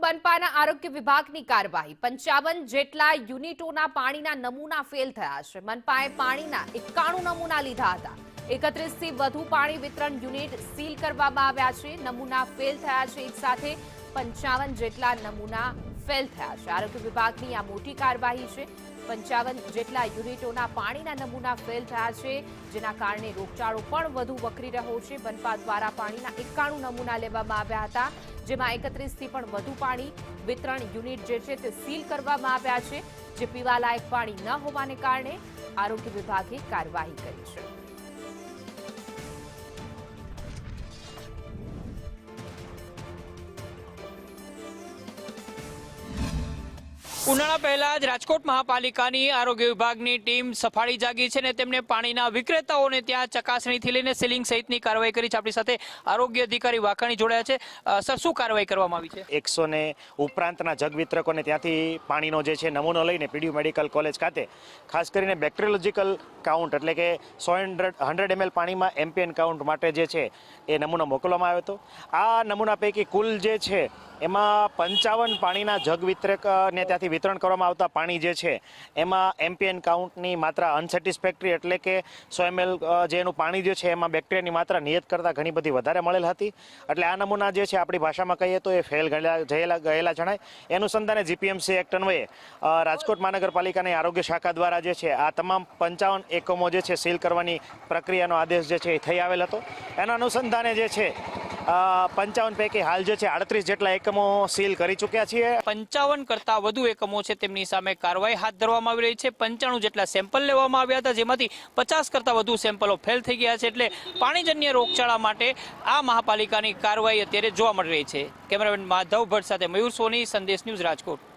મનપાના આરોગ્ય વિભાગની કાર્યવાહી 55 જેટલા યુનિટોના પાણીના નમૂના ફેલ થયા છે। મનપાએ પાણીના 91 નમૂના લીધા હતા। 31 થી વધુ પાણી વિતરણ યુનિટ સીલ કરવામાં આવ્યા છે। નમૂના ફેલ થયા છે, એક સાથે 55 જેટલા નમૂના ફેલ થયા છે। આરોગ્ય વિભાગની આ મોટી કાર્યવાહી છે। 55 જેટલા યુનિટોના પાણીના નમૂના ફેલ થયા છે, જેના કારણે રોગચાળો પણ વધુ વકરી રહ્યો છે। મનપા દ્વારા પાણીના 91 નમૂના લેવામાં આવ્યા હતા, જેમાં 31 થી પણ વધુ પાણી વિતરણ યુનિટ જે છે તે સીલ કરવામાં આવ્યા છે, જે પીવાલાયક પાણી ન હોવાને કારણે આરોગ્ય વિભાગે કાર્યવાહી કરી છે। ઉનાળા પહેલા જ રાજકોટ મહાપાલિકાની આરોગ્ય વિભાગની ટીમ સફાળી જાગી છે અને તેમણે પાણીના વિક્રેતાઓને ત્યાં ચકાસણીથી લઈને સીલિંગ સહિતની કાર્યવાહી કરી છે। આપણી સાથે આરોગ્ય અધિકારી વાઘાણી જોડાયા છે। સર, શું કાર્યવાહી કરવામાં આવી છે? 100 ને ઉપરાંતના જગ વિતરકોને ત્યાંથી પાણીનો જે છે નમૂનો લઈને પીડીયુ મેડિકલ કોલેજ ખાતે ખાસ કરીને બેક્ટેરિયોલોજીકલ કાઉન્ટ એટલે કે 100 ml પાણીમાં એમપીએન કાઉન્ટ માટે જે છે એ નમૂનો મોકલવામાં આવ્યો હતો। આ નમૂના પૈકી કુલ જે છે એમાં 55 પાણીના જગ વિતરકને ત્યાંથી વિતરણ કરવામાં આવતા પાણી જે છે એમાં એમપીએન કાઉન્ટની માત્રા અનસેટિસ્ફેક્ટરી એટલે કે 100 ml જે એનું પાણી જે છે એમાં બેક્ટેરિયાની માત્રા નિયત કરતાં ઘણી બધી વધારે મળેલ હતી। એટલે આ નમૂના જે છે આપણી ભાષામાં કહીએ તો એ ફેલ ગયેલા જણાય। એ અનુસંધાને જીપીએમસી એક્ટ અન્વયે રાજકોટ મહાનગરપાલિકાની આરોગ્ય શાખા દ્વારા જે છે આ તમામ 55 એકમો જે છે સીલ કરવાની પ્રક્રિયાનો આદેશ જે છે એ થઈ આવેલ હતો। એના અનુસંધાને જે છે 55 પૈકી હાલ જે છે 38 જેટલા એકમો સીલ કરી ચૂક્યા છીએ। 55 કરતા વધુ એકમો છે તેમની સામે કાર્યવાહી હાથ ધરવામાં આવી રહી છે। 95 જેટલા સેમ્પલ લેવામાં આવ્યા હતા, જેમાંથી 50 કરતા વધુ સેમ્પલો ફેલ થઈ ગયા છે। એટલે પાણીજન્ય રોગચાળા માટે આ મહાપાલિકાની કાર્યવાહી અત્યારે જોવા મળી રહી છે। કેમેરામેન માધવ ભટ્ટ સાથે મયુર સોની, સંદેશ ન્યૂઝ, રાજકોટ।